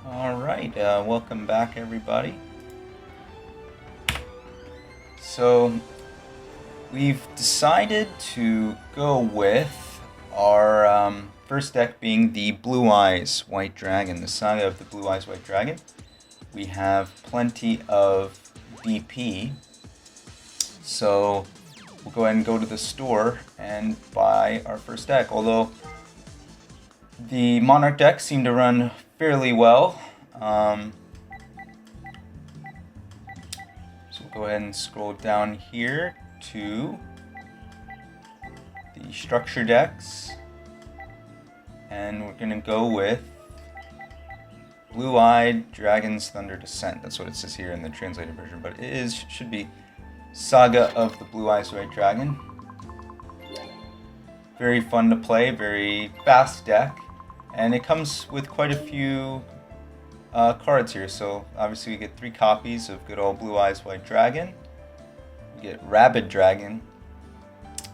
Alright, welcome back everybody. So, we've decided to go with our first deck being the Blue Eyes White Dragon, the Saga of the Blue Eyes White Dragon. We have plenty of BP, so we'll go ahead and go to the store and buy our first deck, although the Monarch deck seemed to run fairly well. So we'll go ahead and scroll down here to the structure decks, and we're going to go with Blue-Eyed Dragon's Thunder Descent. That's what it says here in the translated version, but it should be Saga of the Blue Eyes White Dragon. Very fun to play, very fast deck, and it comes with quite a few cards here. So obviously we get 3 copies of good old Blue Eyes White Dragon. We get Rabid Dragon.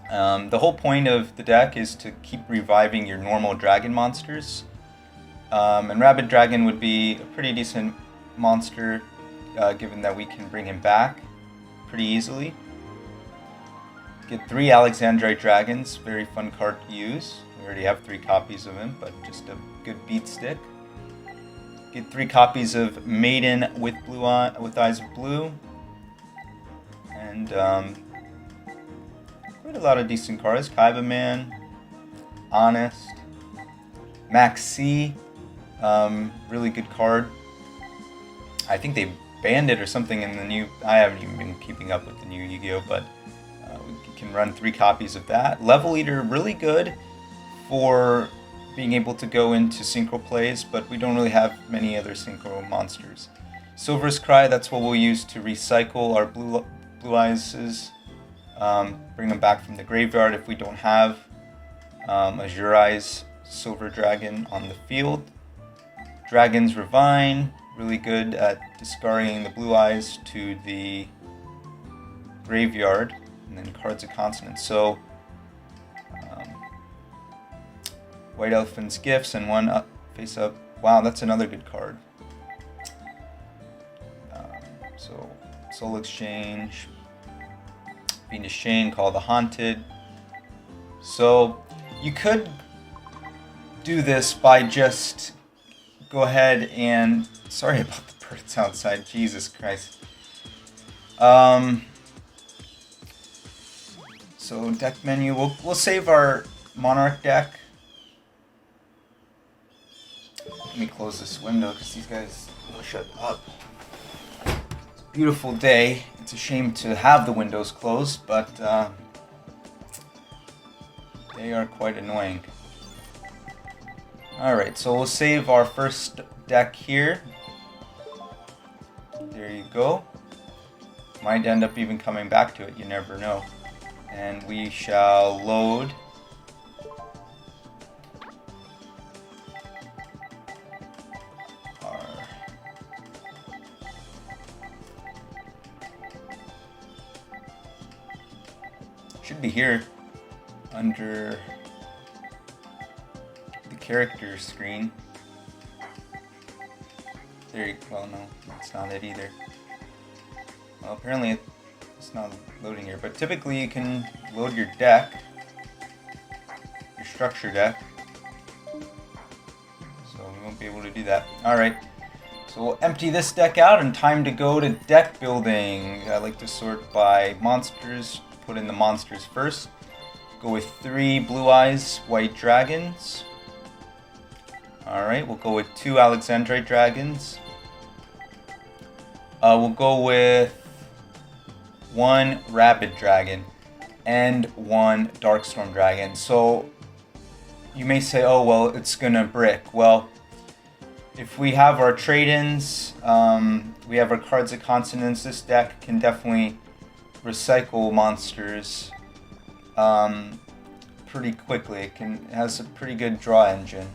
The whole point of the deck is to keep reviving your normal dragon monsters. And Rabid Dragon would be a pretty decent monster, given that we can bring him back pretty easily. Get 3 Alexandrite Dragons, very fun card to use. We already have 3 copies of him, but just a good beat stick. Get 3 copies of Maiden with Eyes of Blue, and quite a lot of decent cards. Kaiba Man, Honest, Max C, really good card. I think they banned it or something in the new. I haven't even been keeping up with the new Yu-Gi-Oh, but we can run 3 copies of that. Level Eater, really good for being able to go into synchro plays, but we don't really have many other synchro monsters. Silver's Cry, that's what we'll use to recycle our blue eyes, bring them back from the graveyard if we don't have Azure Eyes Silver Dragon on the field. Dragon's Ravine, really good at discarding the blue eyes to the graveyard, and then Cards of Consonance. So White Elephant's Gifts and 1 up, face up. Wow, that's another good card. So Soul Exchange, Venus Shane, Call the Haunted. So you could do this by just go ahead and, sorry about the birds outside, Jesus Christ. So deck menu, we'll save our Monarch deck. Let me close this window because these guys will shut up. It's a beautiful day. It's a shame to have the windows closed, but they are quite annoying. Alright, so we'll save our first deck here. There you go. Might end up even coming back to it, you never know. And we shall load should be here under the character screen. There you go. Well, no, that's not it either. Well, apparently it's not loading here, but typically you can load your deck, your structure deck. So we won't be able to do that. Alright, so we'll empty this deck out and time to go to deck building. I like to sort by monsters. Put in the monsters first. Go with 3 Blue Eyes White Dragons. Alright, we'll go with 2 Alexandrite Dragons. We'll go with 1 Rabid Dragon and 1 Darkstorm Dragon. So you may say, oh well, it's gonna brick. Well, if we have our trade-ins, we have our Cards of Consonance, this deck can definitely recycle monsters pretty quickly. It has a pretty good draw engine.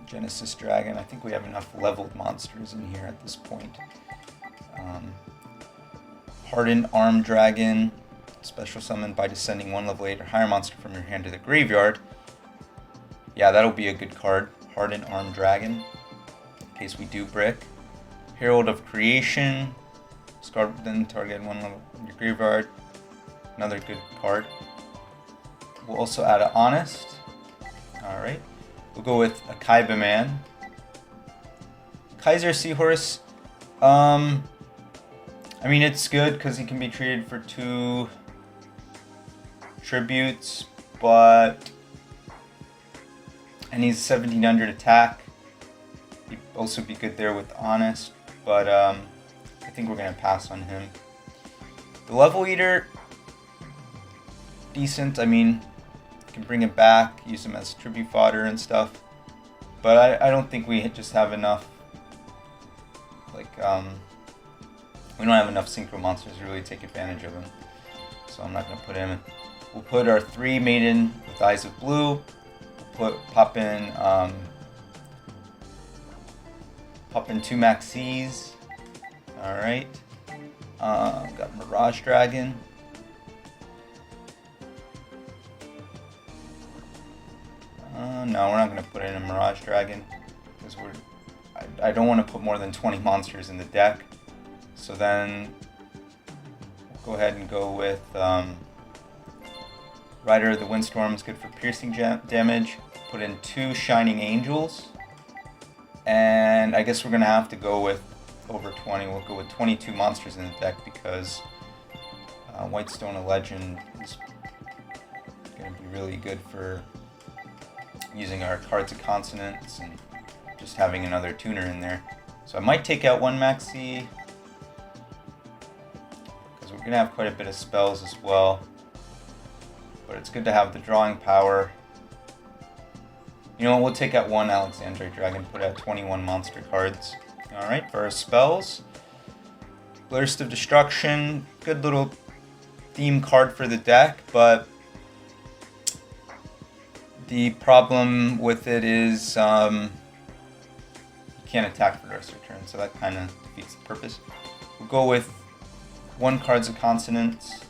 Genesis Dragon, I think we have enough leveled monsters in here at this point. Hardened Arm Dragon, special summon by descending 1 level 8 or higher monster from your hand to the graveyard. Yeah, that'll be a good card. Hardened Armed Dragon, in case we do brick. Herald of Creation. Discard then target one level in your graveyard. Another good card. We'll also add an Honest. Alright. We'll go with a Kaiba Man. Kaiser Seahorse. I mean, it's good because he can be treated for 2 tributes, but. And he's 1700 attack. He'd also be good there with Honest, but I think we're going to pass on him. The Level Eater, decent. I mean, you can bring it back, use him as tribute fodder and stuff. But I don't think we just have enough. Like, we don't have enough synchro monsters to really take advantage of him. So I'm not going to put him in. We'll put our 3 Maiden with Eyes of Blue. Pop in 2 Maxis. Alright. Got Mirage Dragon. No, we're not going to put in a Mirage Dragon because I don't want to put more than 20 monsters in the deck. So then we'll go ahead and go with Rider of the Windstorm is good for piercing damage. Put in 2 Shining Angels. And I guess we're going to have to go with over 20. We'll go with 22 monsters in the deck because Whitestone of Legend is going to be really good for using our Cards of Consonance and just having another tuner in there. So I might take out 1 Maxi because we're going to have quite a bit of spells as well. But it's good to have the drawing power. You know what, we'll take out 1 Alexandrite Dragon, put out 21 monster cards. Alright, for our spells. Burst of Destruction, good little theme card for the deck, but the problem with it is you can't attack for the rest of your turn, so that kind of defeats the purpose. We'll go with 1 Cards of Consonance.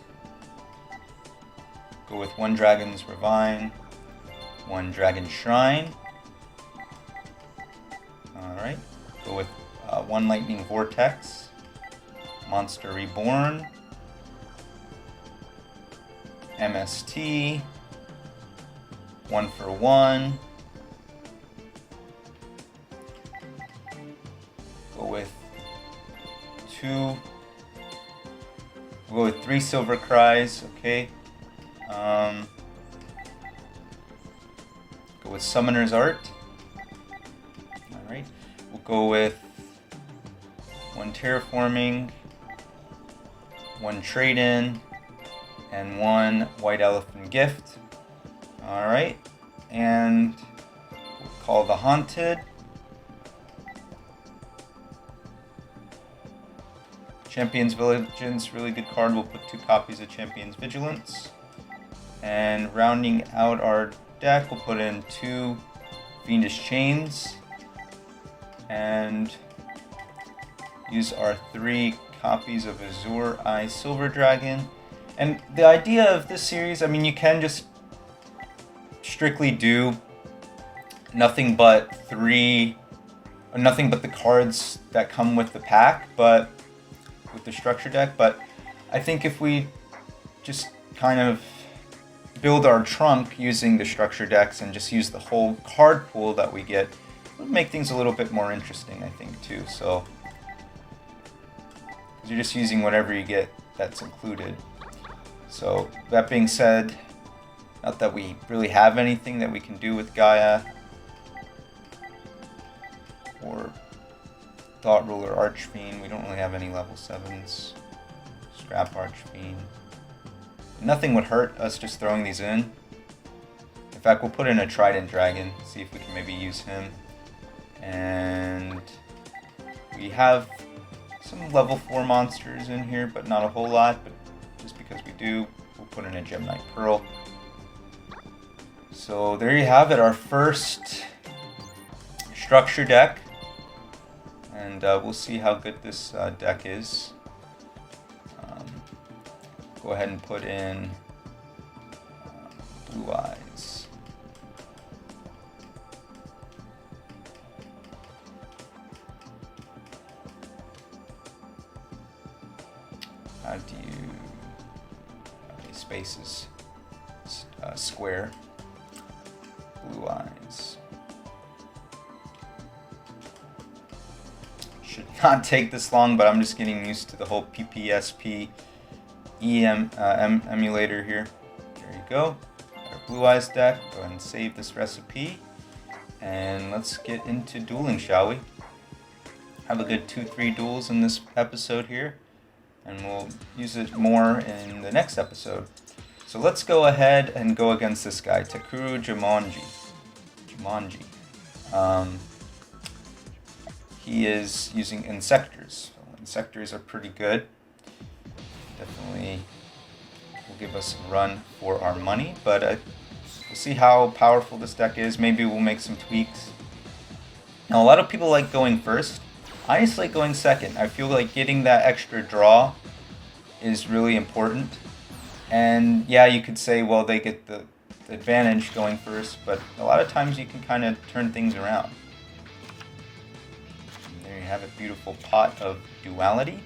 Go with 1 Dragon's Ravine, 1 Dragon Shrine. Alright. Go with 1 Lightning Vortex, Monster Reborn, MST, 1 for 1. Go with 2. We'll go with 3 Silver Cries, okay. Go with Summoner's Art. Alright. We'll go with 1 Terraforming, 1 Trade-In, and 1 White Elephant Gift. Alright. And we'll call the Haunted. Champion's Vigilance, really good card. We'll put 2 copies of Champion's Vigilance. And rounding out our deck, we'll put in 2 Fiendish Chains. And use our 3 copies of Azure Eye Silver Dragon. And the idea of this series, I mean, you can just strictly do nothing but the cards that come with the pack, but with the structure deck. But I think if we just kind of build our trunk using the structure decks and just use the whole card pool that we get, it would make things a little bit more interesting, I think, too. So, because you're just using whatever you get that's included. So, that being said, not that we really have anything that we can do with Gaia or Thought Ruler Archfiend. We don't really have any level 7s. Scrap Archfiend. Nothing would hurt us just throwing these in. In fact, we'll put in a Trident Dragon, see if we can maybe use him. And we have some level 4 monsters in here, but not a whole lot. But just because we do, we'll put in a Gemini Pearl. So there you have it, our first structure deck. And we'll see how good this deck is. Go ahead and put in Blue Eyes. How do you... Okay, spaces. Square. Blue eyes. Should not take this long, but I'm just getting used to the whole PPSP emulator here. There you go. Got our Blue Eyes deck. Go ahead and save this recipe. And let's get into dueling, shall we? Have a good 2-3 duels in this episode here. And we'll use it more in the next episode. So let's go ahead and go against this guy, Takuru Jumanji. He is using Insectors. So Insectors are pretty good. Definitely will give us a run for our money, but we'll see how powerful this deck is. Maybe we'll make some tweaks. Now, a lot of people like going first. I just like going second. I feel like getting that extra draw is really important. And yeah, you could say, well, they get the advantage going first, but a lot of times you can kind of turn things around. And there you have a beautiful pot of Duality.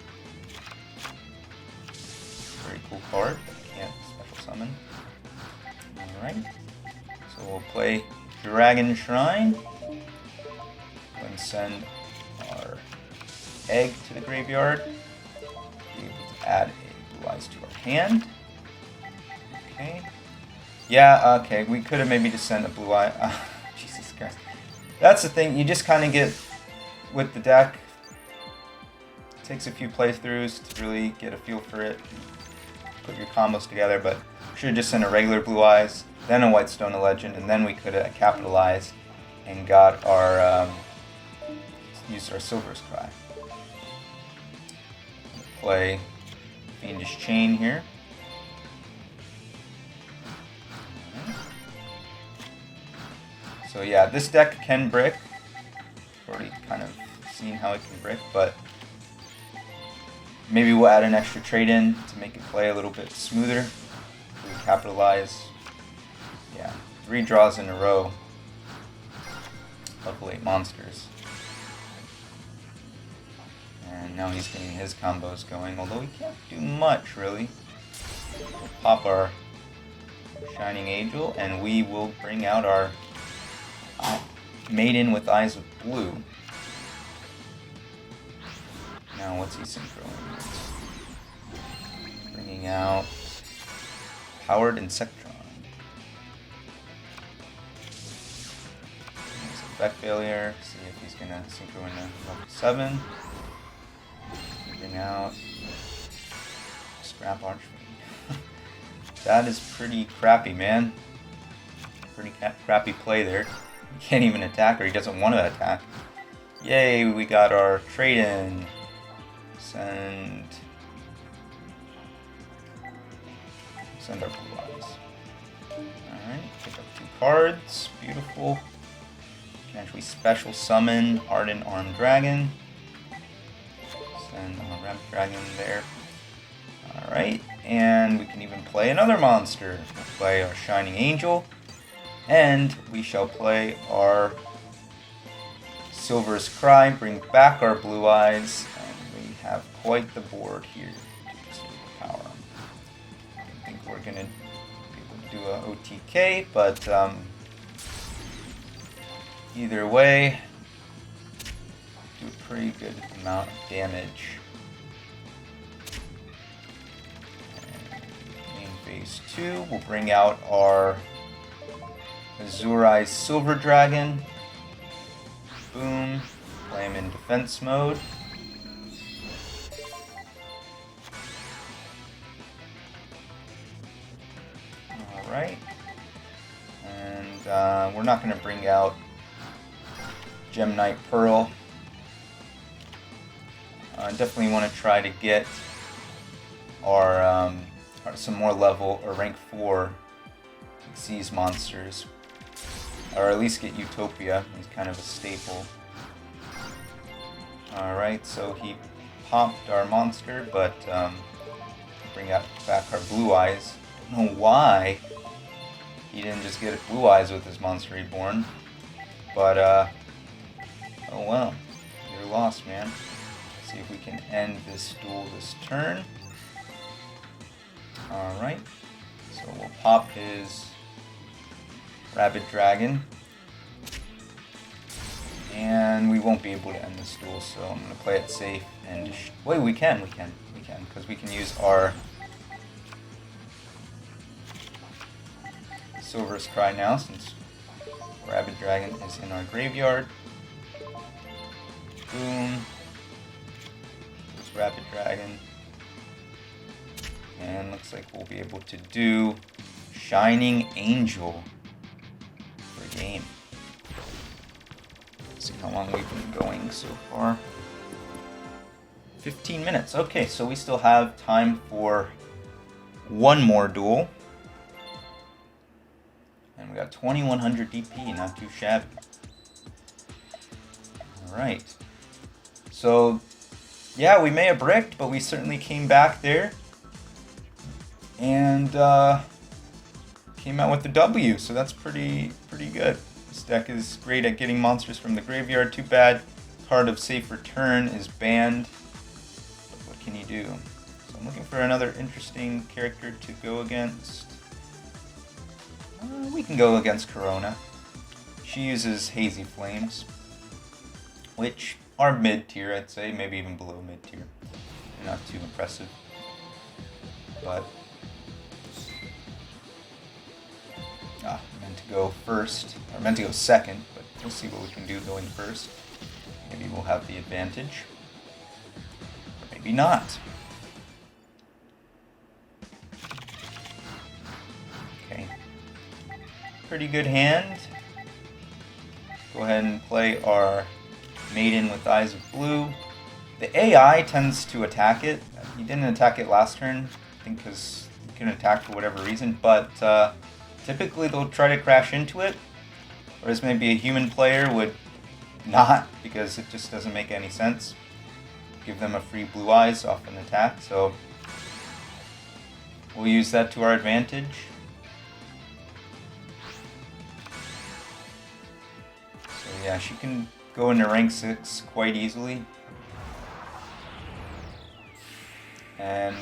Very cool card, but I can't special summon. Alright, so we'll play Dragon Shrine. And send our egg to the graveyard. Be able to add a Blue Eyes to our hand. Okay. Yeah, okay, we could have maybe just sent a Blue Eye. Jesus Christ. That's the thing, you just kind of get with the deck. It takes a few playthroughs to really get a feel for it. Put your combos together, but should have just sent a regular Blue Eyes, then a White Stone, a Legend, and then we could have capitalized and got our, used our Silver's Cry. Play Fiendish Chain here. So yeah, this deck can brick. Already kind of seen how it can brick, but maybe we'll add an extra trade in to make it play a little bit smoother. We capitalize. Yeah, 3 draws in a row of late monsters. And now he's getting his combos going, although he can't do much really. We'll pop our Shining Angel, and we will bring out our Maiden with Eyes of Blue. Now what's he synchroing with? Bringing out Powered Insectron. There's effect failure. See if he's gonna synchro into level 7. Bring out Scrap Archfiend. That is pretty crappy, man. Pretty crappy play there. He can't even attack, or he doesn't want to attack. Yay, we got our trade-in. Send our Blue Eyes. Alright, pick up 2 cards. Beautiful. Can actually special summon Ardent Armed Dragon. Send our Ramp Dragon there. Alright, and we can even play another monster. We'll play our Shining Angel. And we shall play our Silver's Cry, bring back our Blue Eyes, and we have quite the board here to just overpower them. I don't think we're going to be able to do a OTK, but either way, do a pretty good amount of damage. And in phase 2, we'll bring out our Azure-Eyes Silver Dragon. Boom. Play him in defense mode. Alright. And we're not going to bring out Gem Knight Pearl. I definitely want to try to get our some more level or rank 4 Xyz monsters. Or at least get Utopia. He's kind of a staple. Alright, so he popped our monster, but bring back our Blue Eyes. Don't know why he didn't just get Blue Eyes with his Monster Reborn. But, oh well. You're lost, man. Let's see if we can end this duel this turn. Alright. So we'll pop his Rabid Dragon. And we won't be able to end this duel, so I'm going to play it safe and just... Wait, we can, because we can use our Silver's Cry now, since Rabid Dragon is in our graveyard. Boom. There's Rabid Dragon. And looks like we'll be able to do Shining Angel for game. Let's see how long we've been going so far. 15 minutes. Okay, so we still have time for one more duel. And we got 2100 DP, not too shabby. Alright. So, yeah, we may have bricked, but we certainly came back there. And came out with the W, so that's pretty good. This deck is great at getting monsters from the graveyard. Too bad Card of Safe Return is banned. But what can you do? So I'm looking for another interesting character to go against. We can go against Corona. She uses Hazy Flames, which are mid-tier, I'd say, maybe even below mid-tier. They're not too impressive. But meant to go first, or meant to go second, but we'll see what we can do going first. Maybe we'll have the advantage, or maybe not. Okay, pretty good hand. Go ahead and play our Maiden with Eyes of Blue. The AI tends to attack it. He didn't attack it last turn, I think because he couldn't attack for whatever reason, but typically they'll try to crash into it, whereas maybe a human player would not, because it just doesn't make any sense. Give them a free Blue Eyes off an attack, so we'll use that to our advantage. So yeah, she can go into rank 6 quite easily. And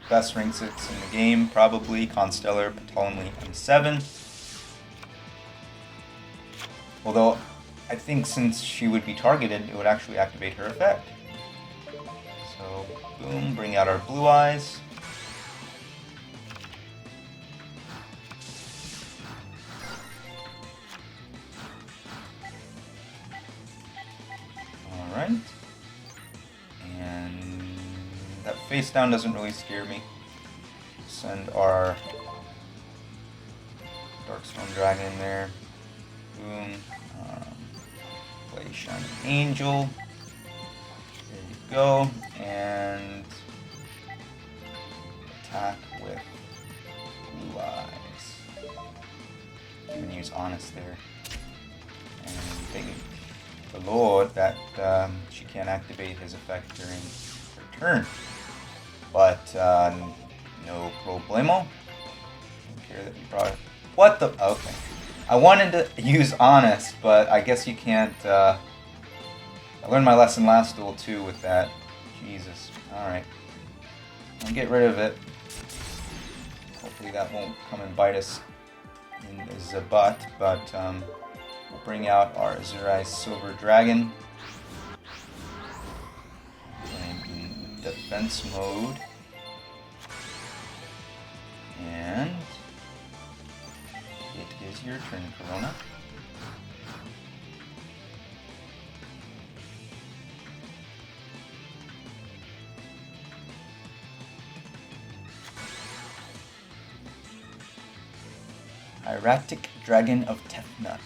best rank 6 in the game, probably Constellar, Ptolemy, M7. Although, I think since she would be targeted, it would actually activate her effect. So, boom, bring out our Blue Eyes. Alright. And that face down doesn't really scare me. Send our Darkstorm Dragon in there. Boom. Play Shining Angel. There you go. And attack with Blue Eyes. Even use Honest there. And thank the Lord that she can't activate his effect during her turn. But no problemo. Don't care that you brought it. What the? Okay. I wanted to use Honest, but I guess you can't. I learned my lesson last duel too with that. Jesus. Alright. I'll get rid of it. Hopefully that won't come and bite us in the butt, but we'll bring out our Azuri's Silver Dragon. In defense mode. And it is your turn, Corona. Hieratic Dragon of Tefnut.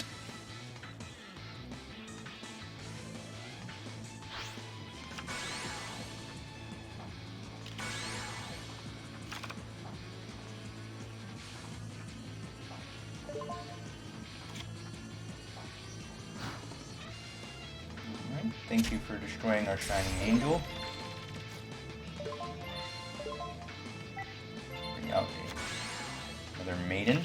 Alright, thank you for destroying our Shining Angel. Bring out another Maiden.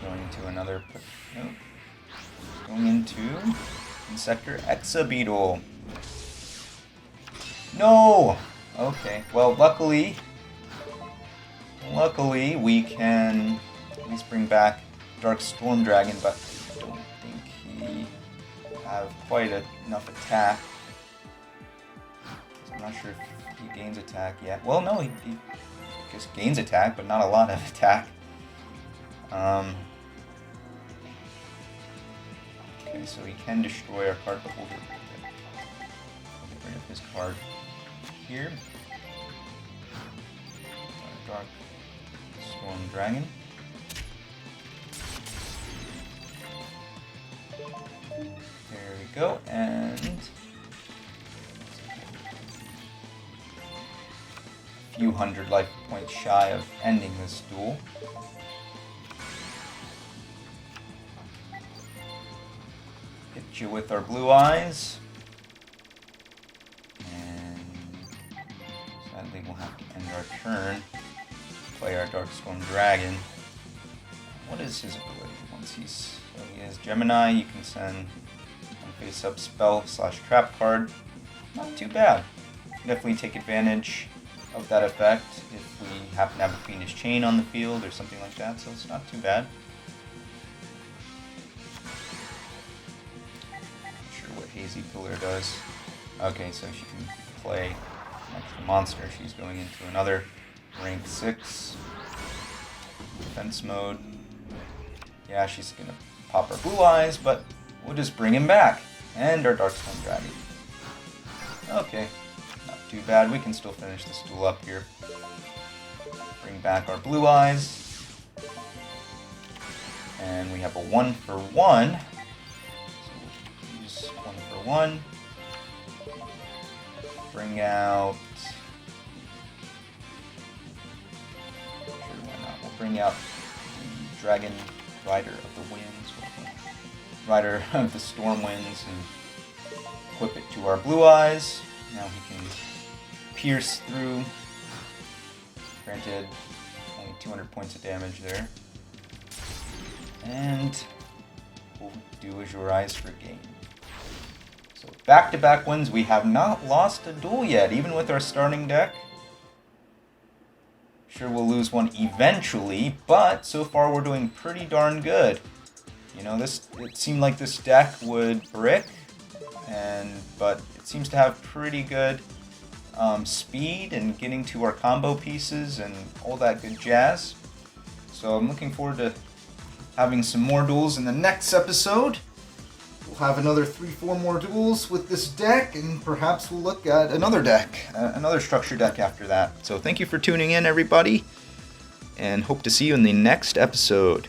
Going into another, nope. Going into Insector Exabeetle. No! Okay, well, luckily we can at least bring back Dark Storm Dragon, but I don't think he have quite enough attack. So I'm not sure if he gains attack yet. Well, no, he just gains attack, but not a lot of attack. Okay, so he can destroy our card, but we'll get rid of his card here. Dark Storm Dragon. There we go, and a few hundred life points shy of ending this duel. Hit you with our blue eyes, and sadly we'll have to end our turn. Play our Dark Storm Dragon. What is his ability? Once so he has Gemini, you can send one face-up spell / trap card. Not too bad. Definitely take advantage of that effect if we happen to have a Fiendish Chain on the field or something like that, so it's not too bad. Not sure what Hazy Pillar does. Okay, so she can play an extra monster. She's going into another rank 6 defense mode. Yeah, she's gonna pop our blue eyes, but we'll just bring him back. And our Dark Storm Dragon. Okay, not too bad. We can still finish this duel up here. Bring back our blue eyes. And we have a 1-for-1. So we'll use 1-for-1. Bring out... Sure, why not? We'll bring out the Dragon Rider of the Winds. Rider of the Storm Winds, and equip it to our blue eyes. Now he can pierce through. Granted, only 200 points of damage there. And we'll do Azure Eyes for game. So back-to-back wins. We have not lost a duel yet, even with our starting deck. Sure, we'll lose one eventually, but so far we're doing pretty darn good. You know, it seemed like this deck would brick, but it seems to have pretty good speed and getting to our combo pieces and all that good jazz. So I'm looking forward to having some more duels in the next episode. We'll have another 3-4 more duels with this deck, and perhaps we'll look at another deck, another structure deck after that. So thank you for tuning in, everybody, and hope to see you in the next episode.